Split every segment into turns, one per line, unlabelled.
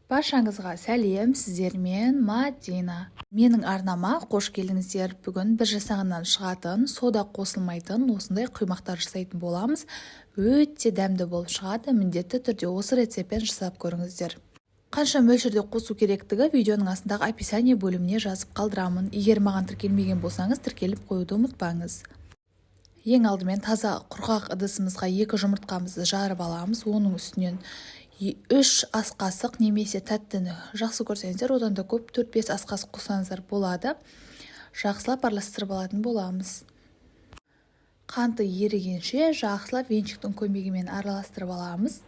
Баршаңызға сәлем, сіздермен Мадина. Менің арнама қош келдіңіздер. Бүгін біз жасағаннан шығатын, сода қосылмайтын осындай құймақтар жасайтын боламыз. Өте дәмді болып шығады. Міндетті түрде осы рецептпен жасап көріңіздер. Қанша мөлшерде қосу керектігі видеоның астындағы описание бөліміне жазып қалдырамын. Егер маған тіркелмеген болсаңыз, тіркеліп қоюды ұмытпаңыз. Ең алдымен таза құрғақ ыдысымызға 2 жұмыртқамызды жарып аламыз. Оның үстінен 3 ас қасық немесе тәттіні жақсы көрсеңіздер, одан да көп 4-5 ас қасық қоссаңыздар болады. Жақсылап араластырып алатын боламыз. Қанты ерігенше жақсылап венчиктің көмегімен араластырып аламыз.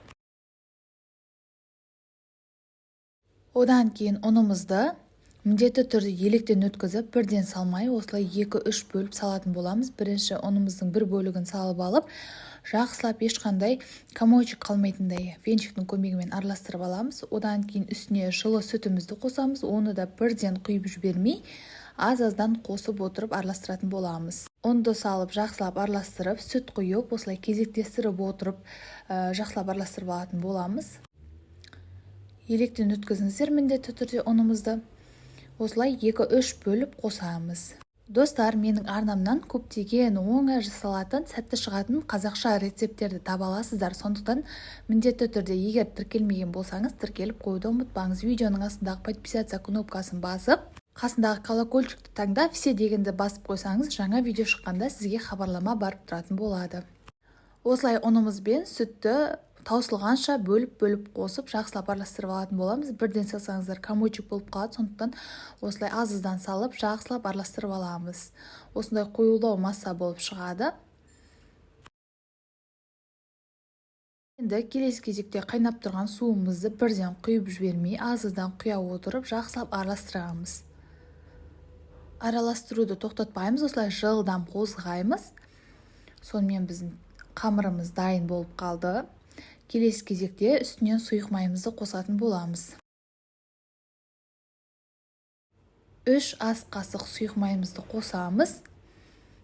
Одан кейін ұнымызды міндетті түрде електен өткізіп, бірден салмай, осылай 2-3 бөліп салатын боламыз. Бірінші ұнымыздың бір бөлігін салып алып, жақсылап ешқандай комочек қалмайтындай венчиктің көмегімен араластырып аламыз. Одан кейін үстіне жылы сүтімізді қосамыз. Оны да бірден құйып жібермей, аз-аздан қосып отырып араластыратын боламыз. Ұнды салып, жақсылап араластырып, сүт құйып, осылай кезектестіріп отырып, жақсылап араластырып алатын боламыз. Електен өткізіңіздер міндетті түрде ұнымызды. Осылай 2-3 бөліп қосамыз. Достар, менің арнамнан көптеген оңай жасалатын, сәтті шығатын қазақша рецепттерді таба аласыздар. Сондықтан міндетті түрде егер тіркелмеген болсаңыз, тіркеліп қоюды ұмытпаңыз. Видеоның астындағы подписаться кнопкасын басып, қасындағы колокольчикті таңдап, все дегенді басып қойсаңыз, жаңа видео шыққанда сізге хабарлама барып тұратын болады. Осылай ұнымызбен сүтті таусылғанша бөліп қосып, жақсылап араластырып алатын боламыз. Бірден салсаңыздар комочек болып қалады, сондықтан осылай аз-аздан салып, жақсылап араластырып аламыз. Осындай қоюлау масса болып шығады. Енді келесі кезекте қайнап тұрған суымызды бірден құйып жібермей, аз-аздан құя отырып, жақсылап араластырамыз. Араластыруды тоқтатпаймыз, осылай жылдам қозғаймыз. Сонымен біздің қамырымыз дайын болып қалды. Келесі кезекте үстінен сұйық майымызды қосатын боламыз. 3 ас қасық сұйық майымызды қосамыз.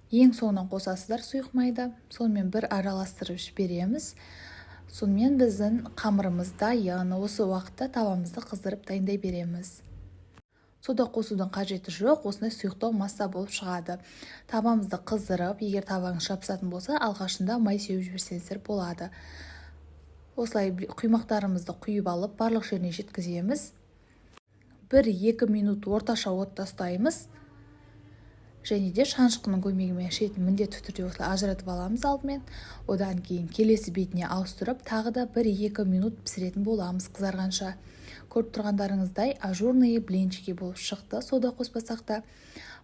Ең соңынан қосасыздар сұйық майды. Сонымен бір араластырып жібереміз. Сонымен біздің қамырымыз дайын. Осы уақытта тавамызды қыздырып дайындай береміз. Сода қосудың қажеті жоқ, осындай сұйықтау масса болып шығады. Тавамызды қыздырып, егер таваңыз жабысатын болса, алғашында май сеуіп жіберсеңіздер болады. Осылай құймақтарымызды құйып алып, барлық жеріне жеткіземіз. 1-2 минут орташа отта ұстаймыз. Және де шаншқының көмегімен шетін міндетті түрде осылай ажыратып аламыз алдымен. Одан кейін келесі бетіне ауыстырып, тағы да 1-2 минут пісіретін боламыз қызарғанша. Көріп тұрғандарыңыздай ажурные блинчики болып шықты, сода қоспасақ та.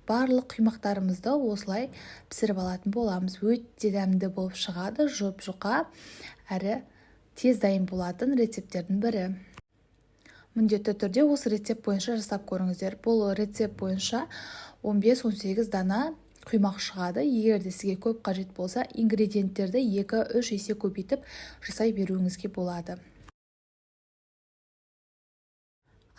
Барлық құймақтарымызды осылай пісіріп алатын боламыз. Өте дәмді болып шығады, жұп-жұқа әрі тез дайын болатын рецепттердің бірі. Міндетті түрде осы рецепт бойынша жасап көріңіздер. Бұл рецепт бойынша 15-18 дана құймақ шығады. Егер де сізге көп қажет болса, ингредиенттерді 2-3 есе көбейтіп жасай беруіңізге болады.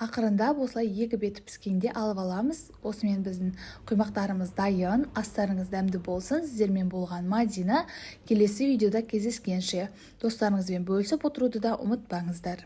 Ақырында осылай 2 беті піскенде алып аламыз. Осымен біздің құймақтарымыз дайын. Астарыңыз дәмді болсын. Сіздермен болған Мадина. Келесі видеода кездескенше достарыңызбен бөлісіп отыруды да ұмытпаңыздар.